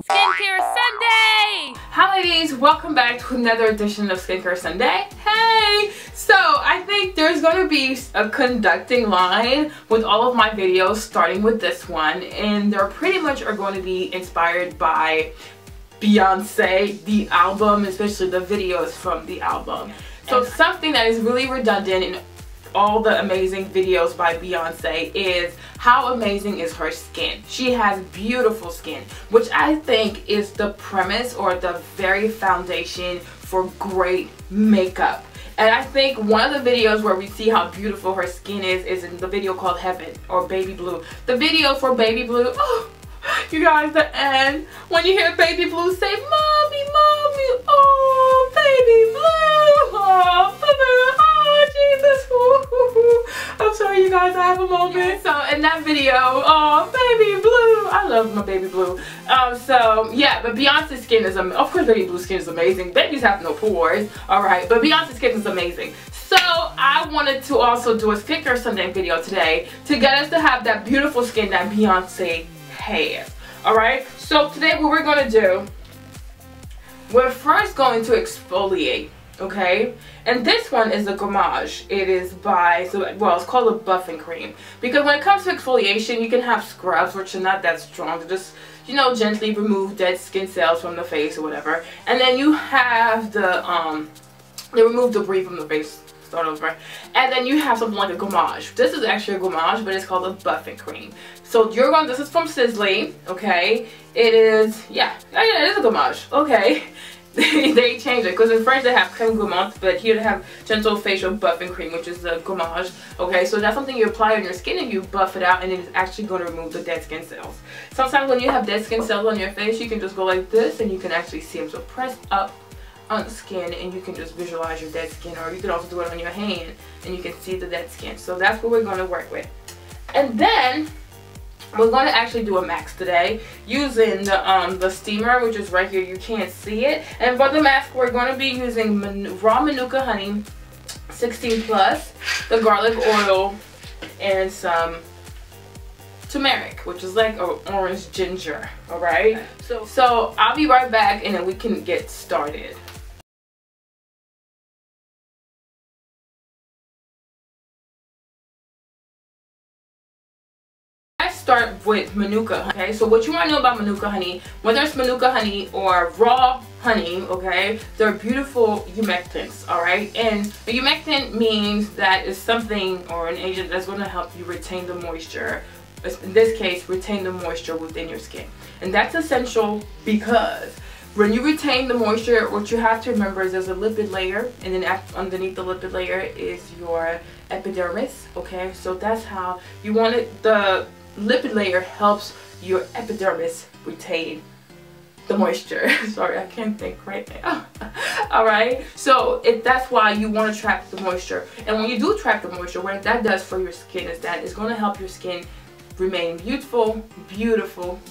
Skincare Sunday! Hi ladies, welcome back to another edition of Skincare Sunday. Hey! So I think there's going to be a conducting line with all of my videos, starting with this one, and they're pretty much are going to be inspired by Beyonce, the album, especially the videos from the album. So something that is really redundant in all the amazing videos by Beyonce is how amazing is her skin. She has beautiful skin, which I think is the premise or the very foundation for great makeup. And I think one of the videos where we see how beautiful her skin is in the video called Heaven or Baby Blue. The video for Baby Blue, oh, you guys, the end, when you hear Baby Blue say, "Mommy, Mommy, oh, Baby Blue, oh, baby, oh, Jesus, ooh." I'm sorry you guys, I have a moment. So in that video, oh, Baby Blue, I love my Baby Blue. So yeah, but Beyonce's skin is, of course Baby Blue's skin is amazing. Babies have no pores, alright, but Beyonce's skin is amazing. So I wanted to also do a Skincare Sunday video today to get us to have that beautiful skin that Beyonce has. Alright, so today what we're going to do, we're first going to exfoliate, okay? And this one is a Gommage. It is by, well, it's called a buffing cream. Because when it comes to exfoliation, you can have scrubs, which are not that strong, to just, you know, gently remove dead skin cells from the face or whatever. And then you have the, they remove debris from the face. Start over. And then you have something like a Gommage. This is actually a Gommage, but it's called a buffing cream. So you're going, this is from Sisley, okay? It is, yeah, it is a Gommage, okay? They changed it, because in French they have crème gommante, but here they have gentle facial buffing cream, which is the Gommage, okay? So that's something you apply on your skin and you buff it out, and it is actually going to remove the dead skin cells. Sometimes when you have dead skin cells on your face, you can just go like this, and you can actually see them. So press up on the skin and you can just visualize your dead skin, or you can also do it on your hand and you can see the dead skin. So that's what we're going to work with. And then we're going to actually do a mask today using the steamer, which is right here. You can't see it. And for the mask we're going to be using raw Manuka honey 16+, the garlic oil, and some turmeric, which is like orange ginger. Alright, so I'll be right back and then we can get started. Start with Manuka, okay? So what you want to know about Manuka honey, whether it's Manuka honey or raw honey, okay, they're beautiful humectants, alright? And the humectant means that it's something or an agent that's going to help you retain the moisture, in this case retain the moisture within your skin. And that's essential because when you retain the moisture, what you have to remember is there's a lipid layer, and then underneath the lipid layer is your epidermis, okay? So that's how you want it. The lipid layer helps your epidermis retain the moisture. Sorry, I can't think right now. Alright, so that's why you want to trap the moisture. And when you do trap the moisture, what that does for your skin is that it's going to help your skin remain beautiful,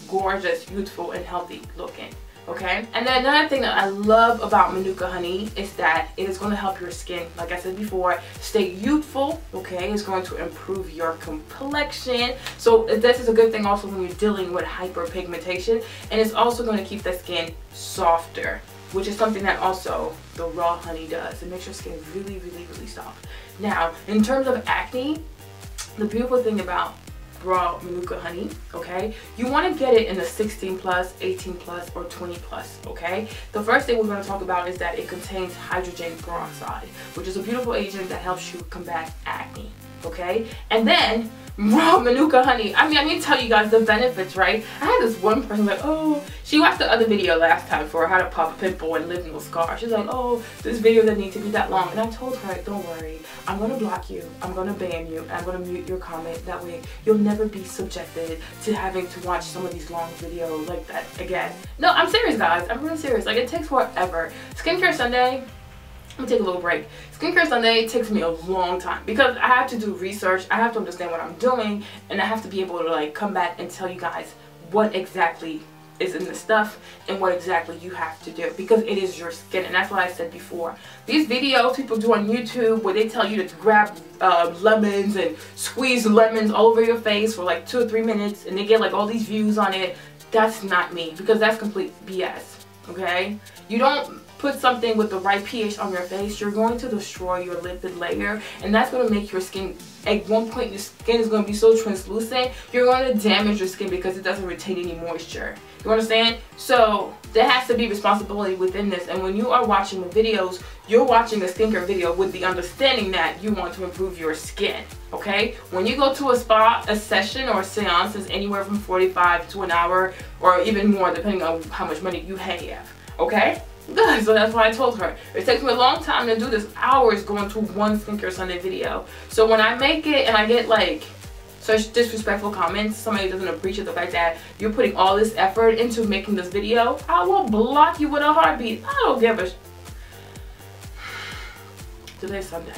gorgeous, youthful, and healthy looking. Okay, and then another thing that I love about Manuka honey is that it is going to help your skin, like I said before, stay youthful. Okay, it's going to improve your complexion. So this is a good thing also when you're dealing with hyperpigmentation, and it's also going to keep the skin softer, which is something that also the raw honey does. It makes your skin really soft. Now, in terms of acne, the beautiful thing about raw Manuka honey, okay, you want to get it in the 16+, 18+, or 20+, okay? The first thing we're going to talk about is that it contains hydrogen peroxide, which is a beautiful agent that helps you combat acne, okay? And then raw Manuka honey, I mean, I need to tell you guys the benefits, right? I had this one person like, oh, she watched the other video last time for how to pop a pimple and live no scar. She's like, oh, this video doesn't need to be that long. And I told her, don't worry, I'm going to block you, I'm going to ban you, and I'm going to mute your comment. That way you'll never be subjected to having to watch some of these long videos like that again. No, I'm serious guys, I'm really serious. Like, it takes forever. Skincare Sunday, I'm gonna take a little break. Skincare Sunday takes me a long time because I have to do research, I have to understand what I'm doing, and I have to be able to like come back and tell you guys what exactly is in the stuff and what exactly you have to do, because it is your skin. And that's what I said before. These videos people do on YouTube where they tell you to grab lemons and squeeze lemons all over your face for like 2 or 3 minutes and they get like all these views on it. that's not me, because that's complete BS, okay? You don't put something with the right pH on your face, you're going to destroy your lipid layer, and that's going to make your skin, at one point your skin is going to be so translucent, you're going to damage your skin because it doesn't retain any moisture. You understand? So there has to be responsibility within this, and when you are watching the videos, you're watching a skincare video with the understanding that you want to improve your skin, okay? When you go to a spa, a session or a seance is anywhere from 45 to an hour, or even more depending on how much money you have, okay? Good. So that's why I told her it takes me a long time to do this, hours going to one Skincare Sunday video. So when I make it and I get like such disrespectful comments, somebody doesn't appreciate the fact that you're putting all this effort into making this video, I will block you with a heartbeat. I don't give a Today's Sunday,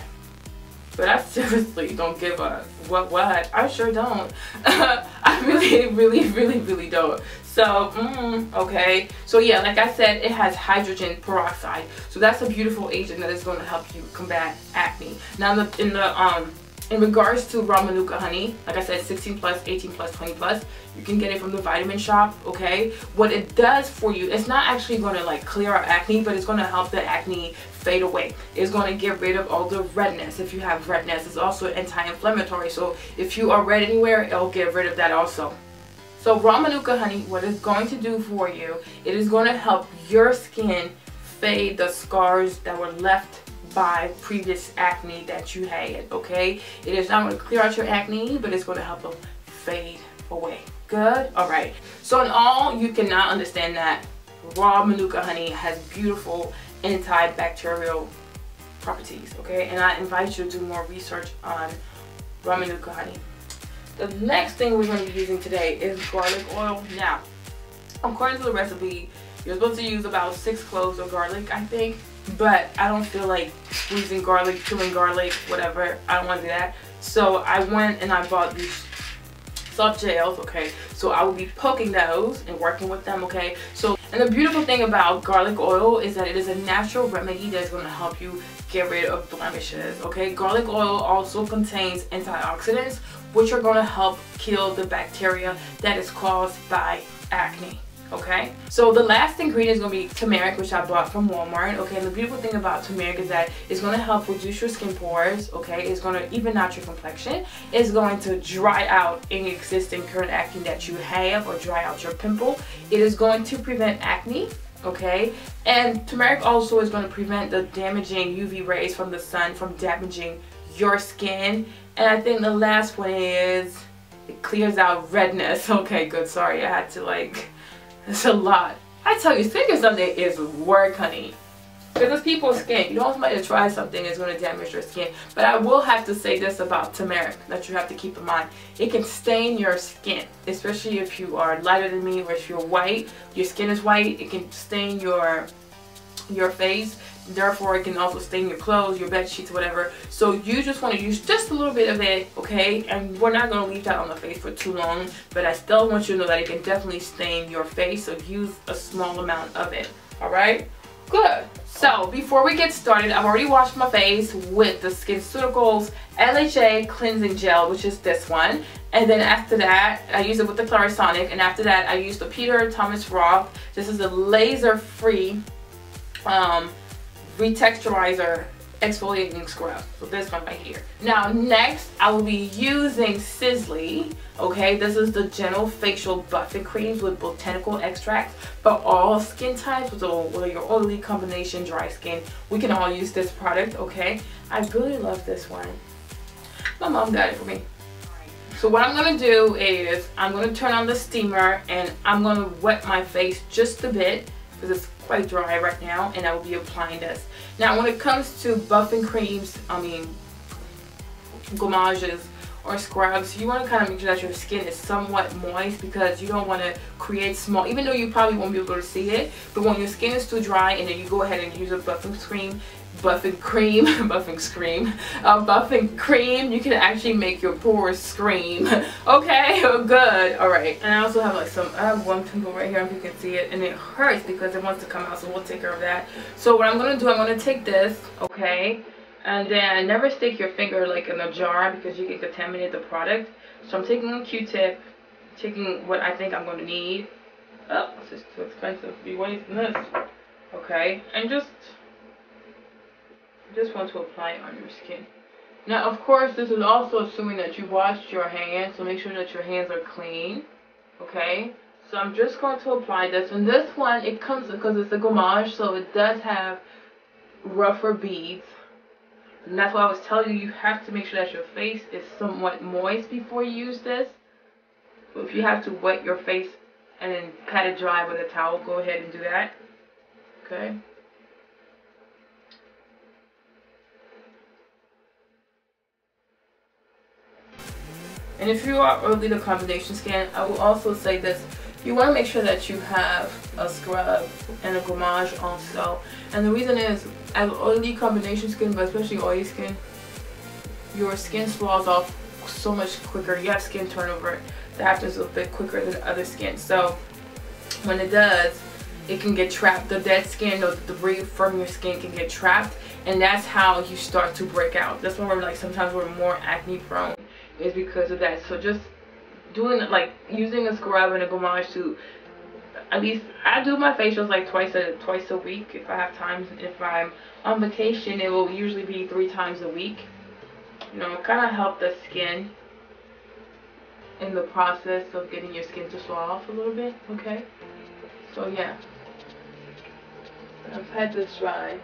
but I seriously don't give a what. I sure don't. I really don't. So, okay. So yeah, like I said, it has hydrogen peroxide. So that's a beautiful agent that is going to help you combat acne. Now in regards to raw manuka honey, like I said, 16 plus, 18 plus, 20 plus, you can get it from the Vitamin Shop, okay? What it does for you, it's not actually going to like clear out acne, but it's going to help the acne fade away. It's going to get rid of all the redness. If you have redness, it's also anti-inflammatory. So if you are red anywhere, it'll get rid of that also. So raw manuka honey, what it's going to do for you, it is going to help your skin fade the scars that were left by previous acne that you had, okay? It is not going to clear out your acne, but it's going to help them fade away. Good? Alright. So in all, you cannot understand that raw manuka honey has beautiful antibacterial properties, okay? And I invite you to do more research on raw manuka honey. The next thing we're going to be using today is garlic oil. Now, according to the recipe, you're supposed to use about 6 cloves of garlic, I think. But I don't feel like squeezing garlic, chewing garlic, whatever. I don't want to do that. So I went and I bought these soft gels, okay? So I will be poking those and working with them, okay? So, and the beautiful thing about garlic oil is that it is a natural remedy that's going to help you get rid of blemishes, okay? Garlic oil also contains antioxidants, which are going to help kill the bacteria that is caused by acne. Okay, so the last ingredient is going to be turmeric, which I bought from Walmart. Okay, and the beautiful thing about turmeric is that it's going to help reduce your skin pores. Okay, it's going to even out your complexion. It's going to dry out any existing current acne that you have, or dry out your pimple. It is going to prevent acne. Okay, and turmeric also is going to prevent the damaging UV rays from the sun from damaging your skin. And I think the last one is it clears out redness. Okay, good. Sorry, I had to like. It's a lot. I tell you, Skincare Sunday is work, honey. Because it's people's skin. You don't want somebody to try something that's going to damage your skin. But I will have to say this about turmeric that you have to keep in mind. It can stain your skin. Especially if you are lighter than me, or if you're white. Your skin is white. It can stain your face. Therefore, it can also stain your clothes, your bed sheets, whatever. So you just want to use just a little bit of it, okay? And we're not going to leave that on the face for too long. But I still want you to know that it can definitely stain your face. So use a small amount of it. Alright? Good. So before we get started, I've already washed my face with the SkinCeuticals LHA Cleansing Gel, which is this one. And then after that, I use it with the Clarisonic. And after that, I use the Peter Thomas Roth. This is a laser-free retexturizer exfoliating scrub. So this one right here. Now next, I will be using Sisley. Okay, this is the Gentle Facial Buffing Creams with botanical extracts for all skin types. So whether you're oily, combination, dry skin, we can all use this product. Okay, I really love this one. My mom got it for me. So what I'm going to do is I'm going to turn on the steamer and I'm going to wet my face just a bit because it's quite dry right now, and I will be applying this. Now when it comes to buffing creams, gommages or scrubs, you want to kind of make sure that your skin is somewhat moist, because you don't want to create small, even though you probably won't be able to see it, but when your skin is too dry and then you go ahead and use a buffing cream, you can actually make your pores scream. Okay, good. Alright, and I also have like I have one pimple right here, if you can see it, and it hurts because it wants to come out, so we'll take care of that. So what I'm going to do, I'm going to take this, okay, and then never stick your finger like in a jar because you can contaminate the product. So I'm taking a Q-tip, taking what I think I'm going to need, Oh, this is too expensive to be wasting this. Okay, and just want to apply it on your skin. Now, of course, this is also assuming that you washed your hands, so make sure that your hands are clean. Okay, so I'm just going to apply this, and this one, it comes because it's a gommage, so it does have rougher beads. And that's why I was telling you, you have to make sure that your face is somewhat moist before you use this. So if you have to wet your face and then pat it dry with a towel, go ahead and do that. Okay. And if you are early to combination skin, I will also say this. You want to make sure that you have a scrub and a gommage also. And the reason is, as oily combination skin, but especially oily skin, your skin swells off so much quicker. You have skin turnover that happens a bit quicker than other skin. So when it does, it can get trapped. The dead skin or the debris from your skin can get trapped, and that's how you start to break out. That's why we're like, sometimes we're more acne prone, is because of that. So just doing, like, using a scrub and a gommage to, at least I do my facials like twice a week if I have time. If I'm on vacation, it will usually be 3 times a week. You know, kind of help the skin in the process of getting your skin to swell off a little bit. Okay, so yeah, I've had this dry.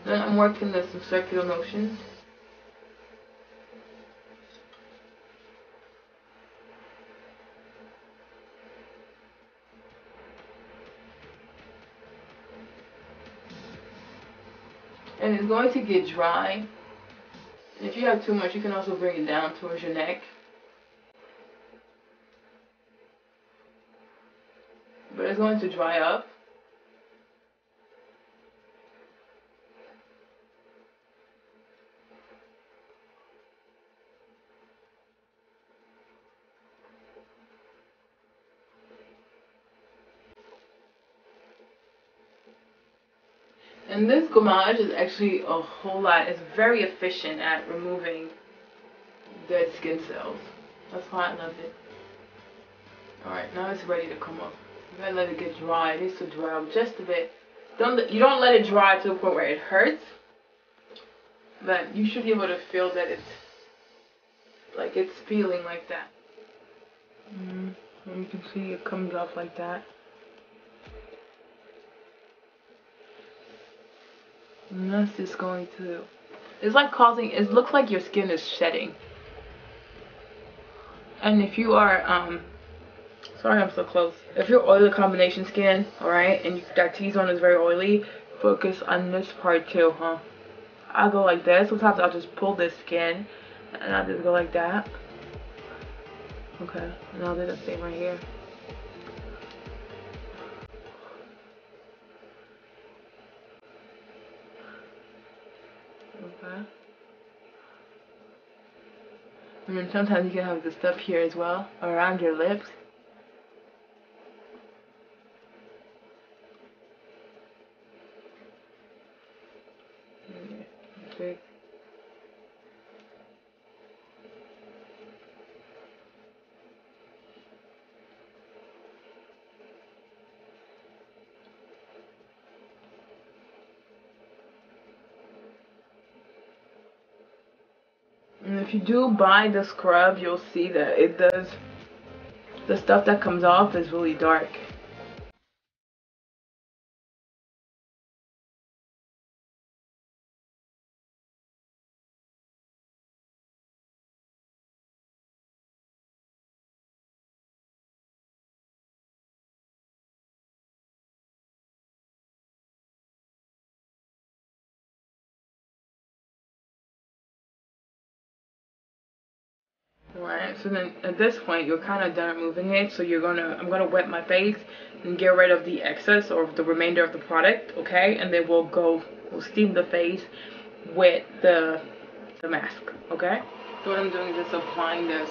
Then I'm working this in circular motions. And it's going to get dry. And if you have too much, you can also bring it down towards your neck. But it's going to dry up. And this gommage is actually a whole lot. It's very efficient at removing dead skin cells. That's why I love it. Alright, now it's ready to come up. You gotta let it get dry. It needs to dry up just a bit. You don't let it dry to the point where it hurts, but you should be able to feel that it's peeling like that. And you can see it comes off like that. And that's just going to, it's like causing, it looks like your skin is shedding. And if you are, sorry I'm so close. If you're oily combination skin, alright, and that T-zone is very oily, focus on this part too, huh? I'll go like this. Sometimes I'll just pull this skin, and I'll just go like that. Okay, and I'll do the same right here. Okay. And then sometimes you can have the stuff here as well, around your lips. Okay. And if you do buy the scrub, you'll see that it does, the stuff that comes off is really dark. Alright, so then at this point you're kind of done removing it, so I'm gonna wet my face and get rid of the excess or the remainder of the product, okay? And then we'll steam the face with the mask, okay? So what I'm doing is just applying this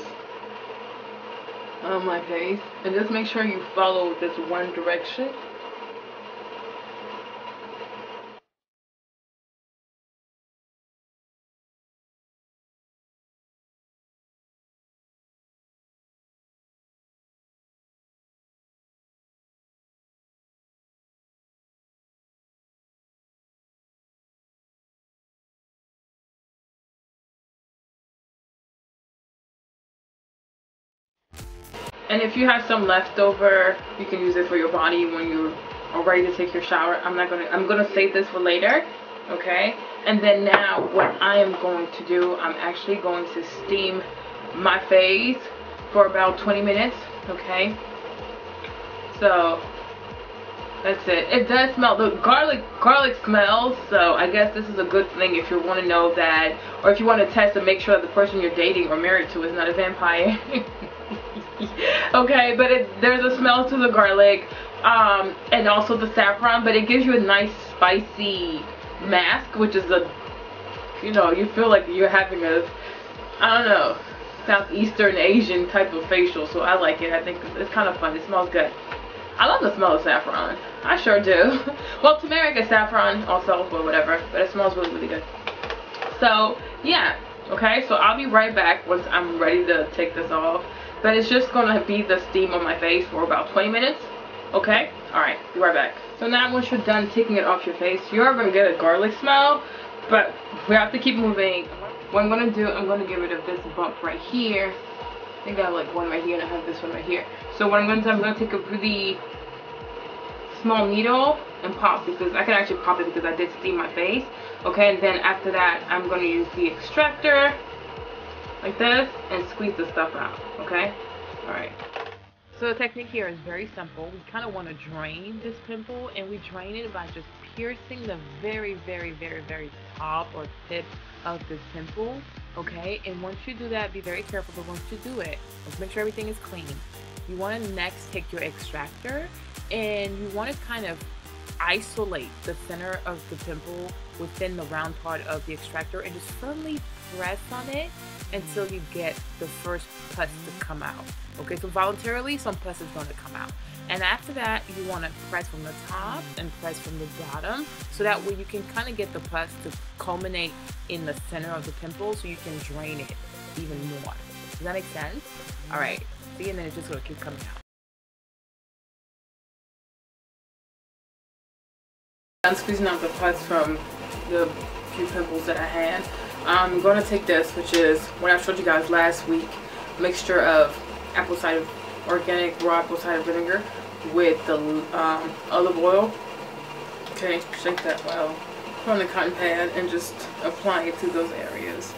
on my face, and just make sure you follow this one direction. And if you have some leftover, you can use it for your body when you are ready to take your shower. I'm gonna save this for later, okay? And then now what I am going to do, I'm actually going to steam my face for about 20 minutes, okay? So that's it. It does smell, the garlic smells, so I guess this is a good thing if you want to know that, or if you want to test and make sure that the person you're dating or married to is not a vampire. Okay, but there's a smell to the garlic, and also the saffron, but it gives you a nice spicy mask, which is you feel like you're having a, I don't know, Southeastern Asian type of facial, so I like it. I think it's kind of fun. It smells good. I love the smell of saffron. I sure do. Well, turmeric is saffron also, but whatever. But it smells really, really good. So, yeah. Okay, so I'll be right back once I'm ready to take this off. But it's just going to be the steam on my face for about 20 minutes. Okay? Alright, be right back. So now once you're done taking it off your face, you're going to get a garlic smell. But we have to keep moving. What I'm going to do, I'm going to get rid of this bump right here. I think I have like one right here and I have this one right here. So what I'm going to do, I'm going to take a really small needle and pop, because I can actually pop it because I did steam my face. Okay, and then after that, I'm going to use the extractor like this and squeeze the stuff out. Okay? Alright. So the technique here is very simple. We kind of want to drain this pimple, and we drain it by just piercing the very, very, very, very top or tip of this pimple. Okay, and once you do that, be very careful, but once you do it, let's make sure everything is clean. You want to next take your extractor, and you want to kind of isolate the center of the pimple within the round part of the extractor and just firmly press on it until you get the first pus to come out. Okay, so voluntarily some pus is going to come out, and after that you want to press from the top and press from the bottom, so that way you can kind of get the pus to culminate in the center of the pimple, so you can drain it even more. Does that make sense? All right, see, and then it's just going to keep coming out. I'm squeezing out the pus from the few pimples that I had. I'm going to take this, which is what I showed you guys last week, mixture of apple cider, organic raw apple cider vinegar with the olive oil. Okay, shake that well. Put on the cotton pad and just apply it to those areas.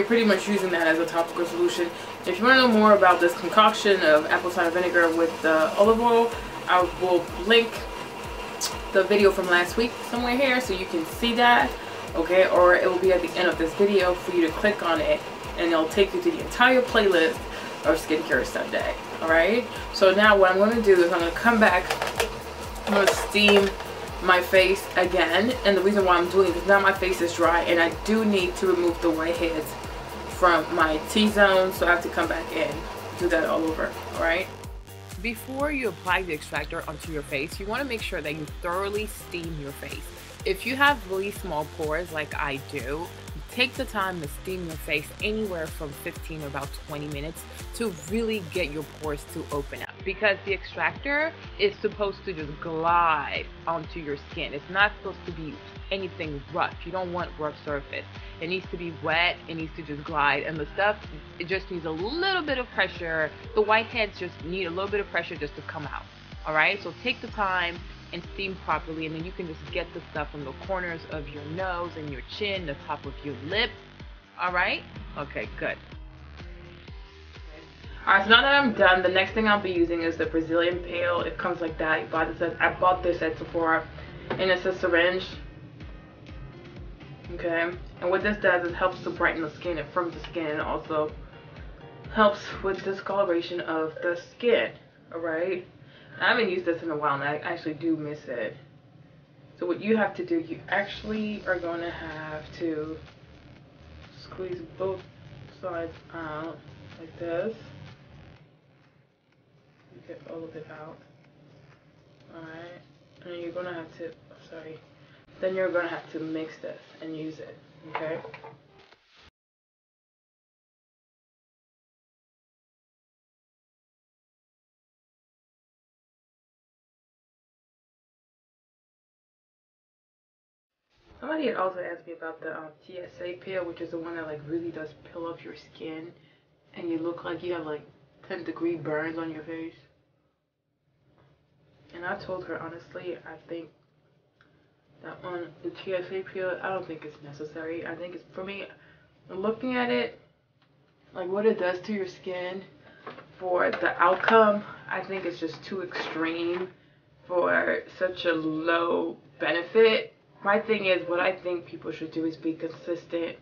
Pretty much using that as a topical solution. If you want to know more about this concoction of apple cider vinegar with the olive oil, I will link the video from last week somewhere here so you can see that, okay, or it will be at the end of this video for you to click on it and it'll take you to the entire playlist of Skincare Sunday. Alright, so now what I'm going to do is I'm going to come back, I'm going to steam my face again, and the reason why I'm doing it is now my face is dry and I do need to remove the whiteheads from my T-zone, so I have to come back in, do that all over. Alright, before you apply the extractor onto your face, you want to make sure that you thoroughly steam your face. If you have really small pores like I do, take the time to steam your face anywhere from 15 or about 20 minutes to really get your pores to open up, because the extractor is supposed to just glide onto your skin. It's not supposed to be anything rough. You don't want rough surface. It needs to be wet, it needs to just glide, and the stuff, it just needs a little bit of pressure. The whiteheads just need a little bit of pressure just to come out. Alright, so take the time and steam properly, and then you can just get the stuff from the corners of your nose and your chin, the top of your lip. Alright? Okay, good. Alright, so now that I'm done, the next thing I'll be using is the Brazilian Pale. It comes like that. I bought this at Sephora, and it's a syringe. Okay, and what this does is helps to brighten the skin. It firms the skin, and also helps with discoloration of the skin. Alright? I haven't used this in a while and I actually do miss it. So what you have to do, you actually are going to have to squeeze both sides out like this. You get all of it out. Alright. And you're going to have to, then you're going to have to mix this and use it. Okay? Somebody had also asked me about the TSA peel, which is the one that like really does peel off your skin and you look like you have like 10-degree burns on your face. And I told her honestly, I think that one, the TSA peel, I don't think it's necessary. I think it's, for me, looking at it, like what it does to your skin for the outcome, I think it's just too extreme for such a low benefit. My thing is, what I think people should do is be consistent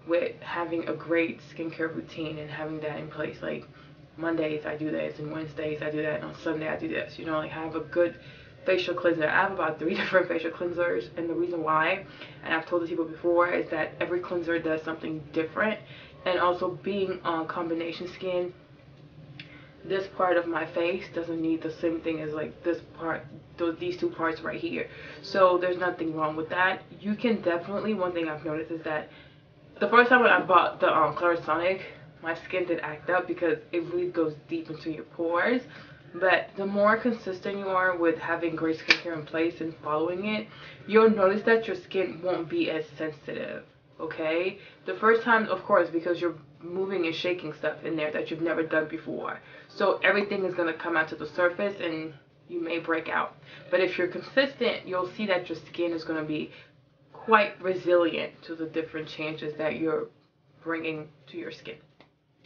with having a great skincare routine and having that in place. Like Mondays I do this, and Wednesdays I do that, and on Sunday I do this. You know, like have a good facial cleanser. I have about 3 different facial cleansers, and the reason why, and I've told the people before, is that every cleanser does something different. And also being on combination skin, this part of my face doesn't need the same thing as like this part, these 2 parts right here. So there's nothing wrong with that. You can definitely, one thing I've noticed is that the first time when I bought the Clarisonic, my skin did act up because it really goes deep into your pores. But the more consistent you are with having great skincare in place and following it, you'll notice that your skin won't be as sensitive. Okay, the first time, of course, because you're moving and shaking stuff in there that you've never done before, so everything is going to come out to the surface and you may break out. But if you're consistent, you'll see that your skin is going to be quite resilient to the different changes that you're bringing to your skin.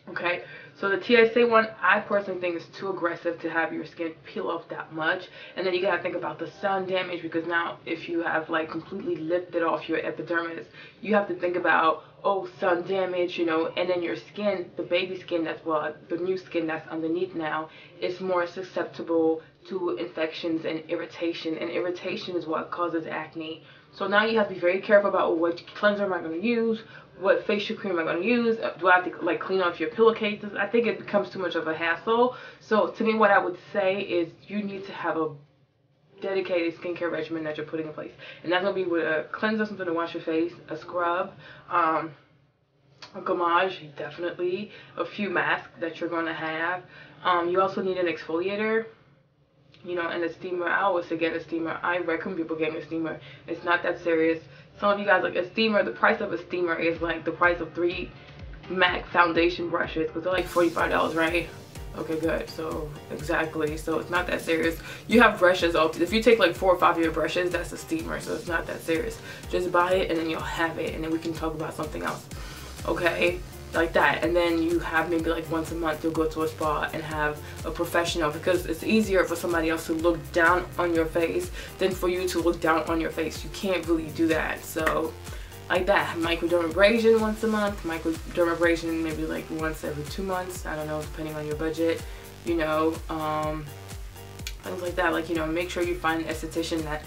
Okay, so the TSA one, I personally think is too aggressive to have your skin peel off that much. And then you gotta think about the sun damage, because now if you have like completely lifted off your epidermis, you have to think about, oh, sun damage, you know, and then your skin, the baby skin that's, well, the new skin that's underneath now, is more susceptible to infections and irritation is what causes acne. So now you have to be very careful about what cleanser am I going to use, what facial cream am I going to use, do I have to like clean off your pillowcases? I think it becomes too much of a hassle. So to me, what I would say is you need to have a dedicated skincare regimen that you're putting in place. And that's going to be with a cleanser, something to wash your face, a scrub, a gommage, definitely, a few masks that you're going to have. You also need an exfoliator, you know, and a steamer. I always say get a steamer. I recommend people getting a steamer. It's not that serious. Some of you guys, like a steamer, the price of a steamer is like the price of 3 MAC foundation brushes, because they're like $45, right? Okay, good. So exactly, so it's not that serious. You have brushes, if you take like 4 or 5 of your brushes, that's a steamer, so it's not that serious. Just buy it and then you'll have it, and then we can talk about something else. Okay, like that. And then you have maybe like once a month you'll go to a spa and have a professional, because it's easier for somebody else to look down on your face than for you to look down on your face. You can't really do that. So like that, microdermabrasion once a month, microdermabrasion maybe like once every 2 months, I don't know, depending on your budget, you know, things like that. Like, you know, make sure you find an esthetician that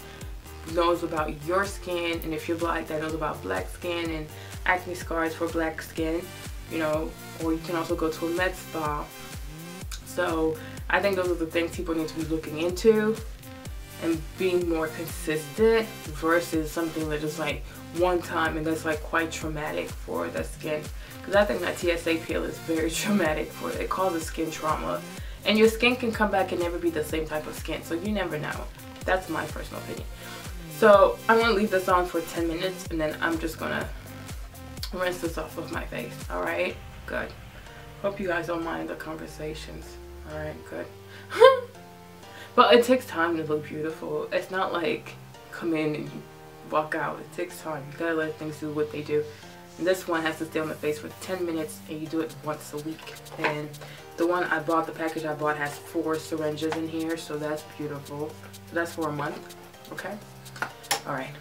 knows about your skin, and if you're black, that knows about black skin and acne scars for black skin, you know, or you can also go to a med spa. So I think those are the things people need to be looking into and being more consistent versus something that just like one time and that's like quite traumatic for the skin. Because I think that TSA peel is very traumatic for it. It causes skin trauma, and your skin can come back and never be the same type of skin, so you never know. That's my personal opinion. So I'm gonna leave this on for 10 minutes and then I'm just gonna rinse this off of my face. Alright, good. Hope you guys don't mind the conversations. Alright, good. But it takes time to look beautiful. It's not like come in and you walk out. It takes time. You gotta let things do what they do. And this one has to stay on the face for 10 minutes and you do it once a week. And the one I bought, the package I bought, has 4 syringes in here, so that's beautiful. So that's for a month. Okay? Alright.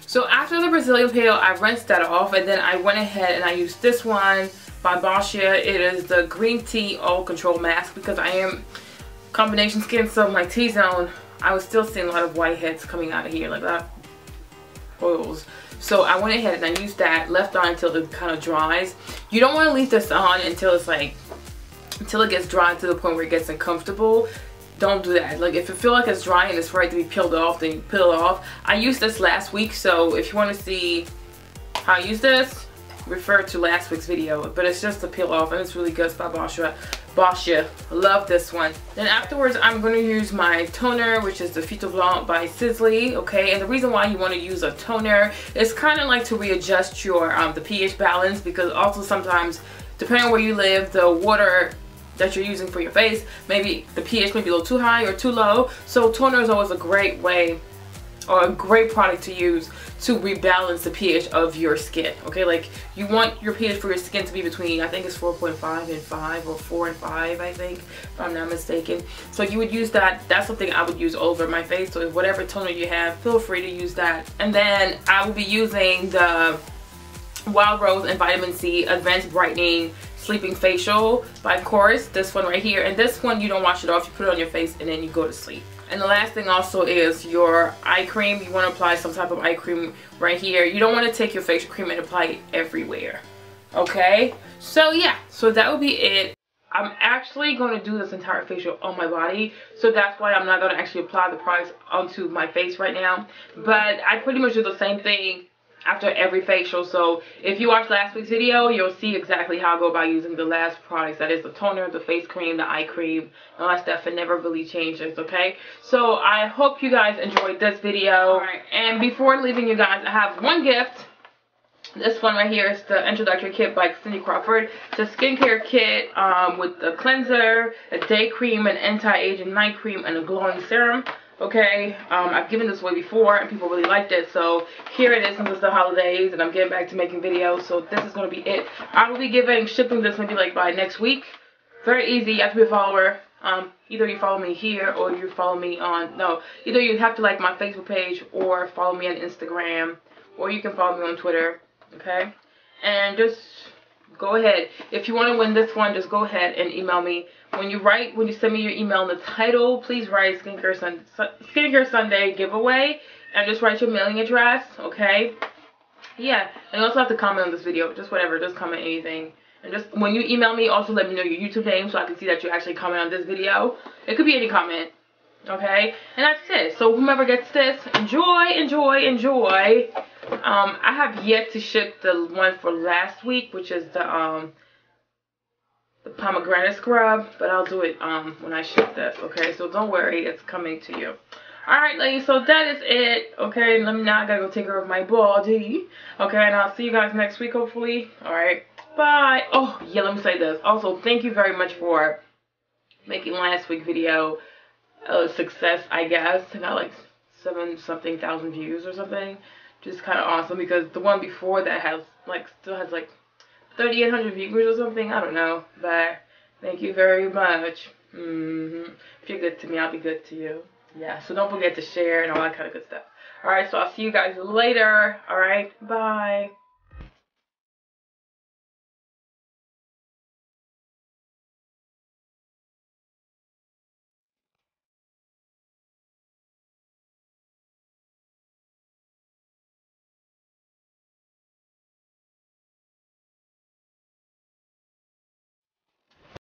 So after the Brazilian peel, I rinsed that off, and then I went ahead and I used this one by Boscia. It is the green tea oil control mask, because I am combination skin, so my T-zone, I was still seeing a lot of whiteheads coming out of here, like that, oils. So I went ahead and I used that, left on until it kind of dries. You don't want to leave this on until it's like, until it gets dry to the point where it gets uncomfortable. Don't do that. Like if you feel like it's dry and it's ready to be peeled off, then you peel it off. I used this last week, so if you want to see how I use this, refer to last week's video. But it's just to peel off, and it's really good. It's by Boscia. Boss ya. Love this one. Then afterwards, I'm going to use my toner, which is the Filtre Blanc by Sisley, okay? And the reason why you want to use a toner is kind of like to readjust your the pH balance, because also sometimes, depending on where you live, the water that you're using for your face, maybe the pH may be a little too high or too low. So toner is always a great way, or a great product to use to rebalance the pH of your skin, okay? Like, you want your pH for your skin to be between, I think it's 4.5 and 5, or 4 and 5, I think, if I'm not mistaken. So you would use that. That's something I would use all over my face. So whatever toner you have, feel free to use that. And then I will be using the Wild Rose and Vitamin C Advanced Brightening Sleeping Facial by Korres. This one right here. And this one, you don't wash it off. You put it on your face and then you go to sleep. And the last thing also is your eye cream. You want to apply some type of eye cream right here. You don't want to take your facial cream and apply it everywhere. Okay? So yeah, so that will be it. I'm actually going to do this entire facial on my body. So that's why I'm not going to actually apply the products onto my face right now. But I pretty much do the same thing after every facial. So if you watched last week's video, you'll see exactly how I go about using the last products. That is the toner, the face cream, the eye cream, all that stuff. It never really changes, okay? So I hope you guys enjoyed this video. Alright, and before leaving you guys, I have one gift. This one right here is the introductory kit by Cindy Crawford. It's a skincare kit with a cleanser, a day cream, an anti-aging night cream, and a glowing serum. Okay, I've given this away before and people really liked it, so here it is since it's the holidays and I'm getting back to making videos, so this is going to be it. I will be shipping this maybe like by next week. Very easy. You have to be a follower. Either you follow me here or you follow me on, either you have to like my Facebook page or follow me on Instagram, or you can follow me on Twitter, okay? And just go ahead. If you want to win this one, just go ahead and email me. When you send me your email in the title, please write Skincare Sunday giveaway, and just write your mailing address, okay? Yeah, and you also have to comment on this video, just whatever, just comment anything. And just when you email me, also let me know your YouTube name so I can see that you actually comment on this video. It could be any comment, okay? And that's it. So whomever gets this, enjoy, enjoy, enjoy. I have yet to ship the one for last week, which is the pomegranate scrub, but I'll do it when I ship this, okay? So don't worry, it's coming to you. Alright, ladies, so that is it, okay? Let me now, I gotta go take care of my body, okay? And I'll see you guys next week, hopefully. Alright, bye. Oh, yeah, let me say this. Also, thank you very much for making last week's video a success, I guess. I got like 7-something thousand views or something. Just kind of awesome, because the one before that has like, still has like 3,800 viewers or something. I don't know, but thank you very much. If you're good to me, I'll be good to you. Yeah, so don't forget to share and all that kind of good stuff. Alright, so I'll see you guys later. Alright, bye.